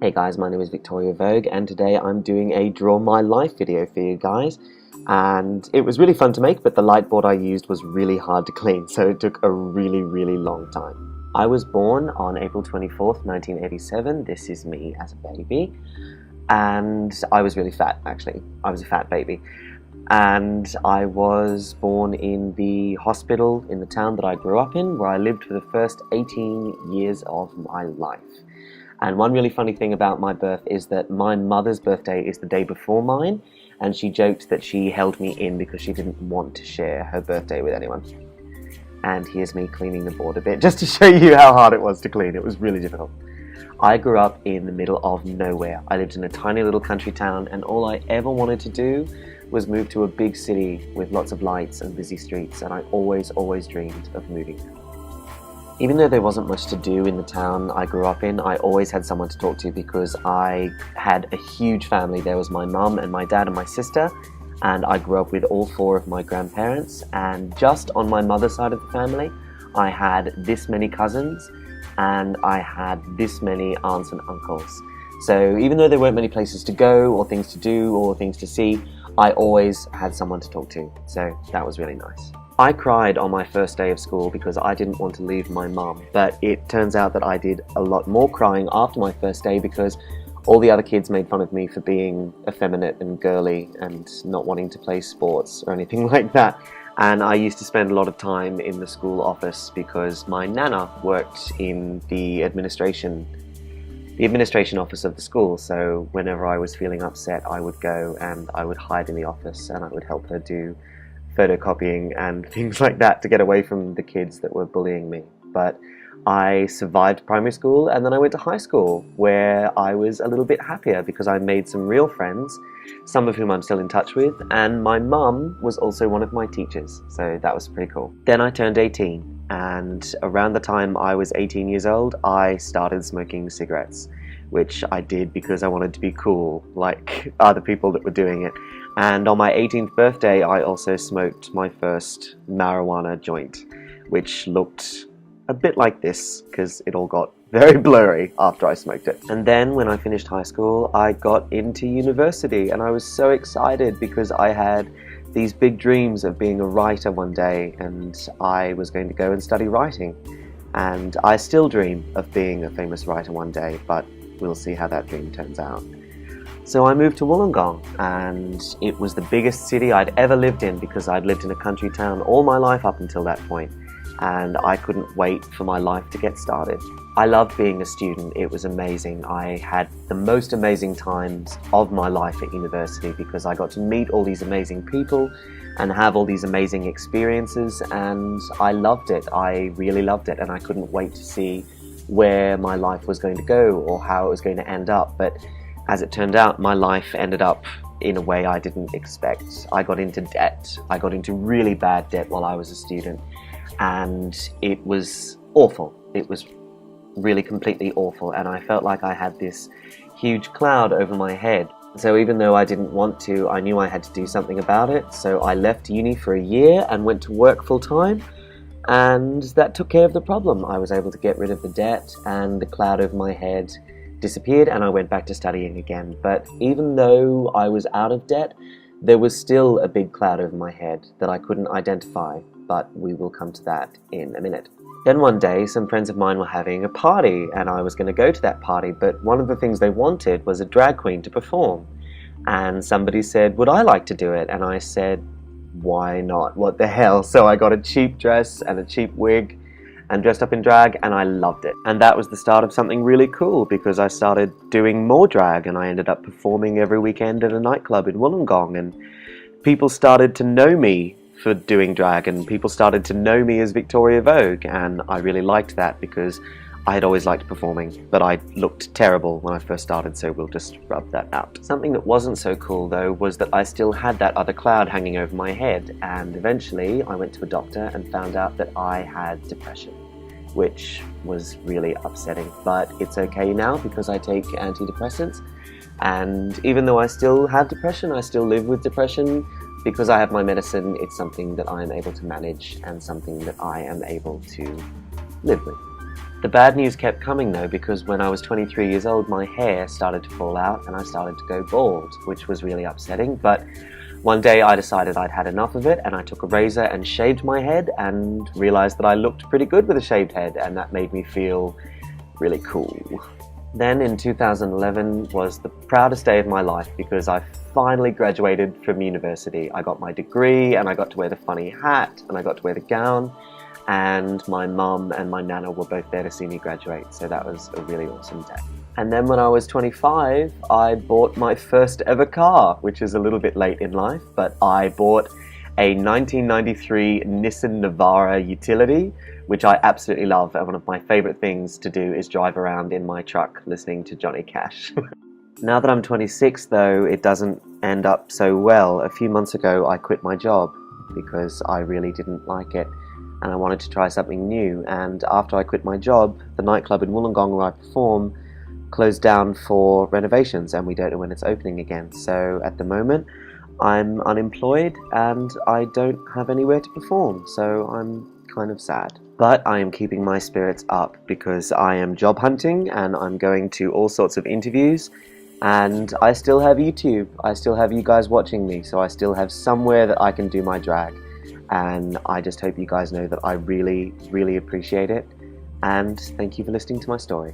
Hey guys, my name is Vogue and today I'm doing a Draw My Life video for you guys. And it was really fun to make, but the lightboard I used was really hard to clean, so it took a really long time. I was born on April 24th, 1987. This is me as a baby. And I was really fat, actually. I was a fat baby. And I was born in the hospital in the town that I grew up in, where I lived for the first 18 years of my life. And one really funny thing about my birth is that my mother's birthday is the day before mine, and she joked that she held me in because she didn't want to share her birthday with anyone. And here's me cleaning the board a bit, just to show you how hard it was to clean. It was really difficult. I grew up in the middle of nowhere. I lived in a tiny little country town, and all I ever wanted to do was move to a big city with lots of lights and busy streets, and I always dreamed of moving there. Even though there wasn't much to do in the town I grew up in, I always had someone to talk to because I had a huge family. There was my mum and my dad and my sister, and I grew up with all four of my grandparents. And just on my mother's side of the family, I had this many cousins and I had this many aunts and uncles. So even though there weren't many places to go or things to do or things to see, I always had someone to talk to. So that was really nice. I cried on my first day of school because I didn't want to leave my mum, but it turns out that I did a lot more crying after my first day because all the other kids made fun of me for being effeminate and girly and not wanting to play sports or anything like that. And I used to spend a lot of time in the school office because my nana worked in the administration office of the school, so whenever I was feeling upset I would go and I would hide in the office and I would help her do photocopying and things like that to get away from the kids that were bullying me. But I survived primary school and then I went to high school where I was a little bit happier because I made some real friends, some of whom I'm still in touch with, and my mum was also one of my teachers, so that was pretty cool. Then I turned 18, and around the time I was 18 years old I started smoking cigarettes, which I did because I wanted to be cool like other people that were doing it. And on my 18th birthday I also smoked my first marijuana joint, which looked a bit like this because it all got very blurry after I smoked it. And then when I finished high school I got into university, and I was so excited because I had these big dreams of being a writer one day, and I was going to go and study writing. And I still dream of being a famous writer one day, but we'll see how that dream turns out. So I moved to Wollongong, and it was the biggest city I'd ever lived in because I'd lived in a country town all my life up until that point, and I couldn't wait for my life to get started. I loved being a student. It was amazing. I had the most amazing times of my life at university because I got to meet all these amazing people and have all these amazing experiences, and I loved it. I really loved it, and I couldn't wait to see where my life was going to go or how it was going to end up. But as it turned out, my life ended up in a way I didn't expect. I got into debt. I got into really bad debt while I was a student, and it was awful. It was really completely awful, and I felt like I had this huge cloud over my head. So even though I didn't want to, I knew I had to do something about it. So I left uni for a year and went to work full-time, and that took care of the problem. I was able to get rid of the debt, and the cloud over my head disappeared, and I went back to studying again. But even though I was out of debt, there was still a big cloud over my head that I couldn't identify, but we will come to that in a minute. Then one day, some friends of mine were having a party, and I was going to go to that party, but one of the things they wanted was a drag queen to perform. And somebody said, would I like to do it? And I said, why not? What the hell? So I got a cheap dress and a cheap wig and dressed up in drag, and I loved it. And that was the start of something really cool because I started doing more drag, and I ended up performing every weekend at a nightclub in Wollongong, and people started to know me for doing drag, and people started to know me as Victoria Vogue, and I really liked that because I had always liked performing, but I looked terrible when I first started, so we'll just rub that out. Something that wasn't so cool though was that I still had that other cloud hanging over my head, and eventually I went to a doctor and found out that I had depression, which was really upsetting. But it's okay now because I take antidepressants, and even though I still have depression, I still live with depression. Because I have my medicine, it's something that I am able to manage and something that I am able to live with. The bad news kept coming though, because when I was 23 years old, my hair started to fall out and I started to go bald, which was really upsetting. But one day I decided I'd had enough of it, and I took a razor and shaved my head and realized that I looked pretty good with a shaved head, and that made me feel really cool. Then in 2011 was the proudest day of my life because I finally graduated from university. I got my degree and I got to wear the funny hat and I got to wear the gown, and my mum and my nana were both there to see me graduate, so that was a really awesome day. And then when I was 25, I bought my first ever car, which is a little bit late in life, but I bought a 1993 Nissan Navara utility, which I absolutely love, and one of my favorite things to do is drive around in my truck listening to Johnny Cash. Now that I'm 26 though, it doesn't end up so well. A few months ago I quit my job because I really didn't like it and I wanted to try something new, and after I quit my job, the nightclub in Wollongong where I perform closed down for renovations and we don't know when it's opening again. So at the moment I'm unemployed and I don't have anywhere to perform, so I'm kind of sad. But I am keeping my spirits up because I am job hunting and I'm going to all sorts of interviews, and I still have YouTube. I still have you guys watching me, so I still have somewhere that I can do my drag, and I just hope you guys know that I really, really appreciate it, and thank you for listening to my story.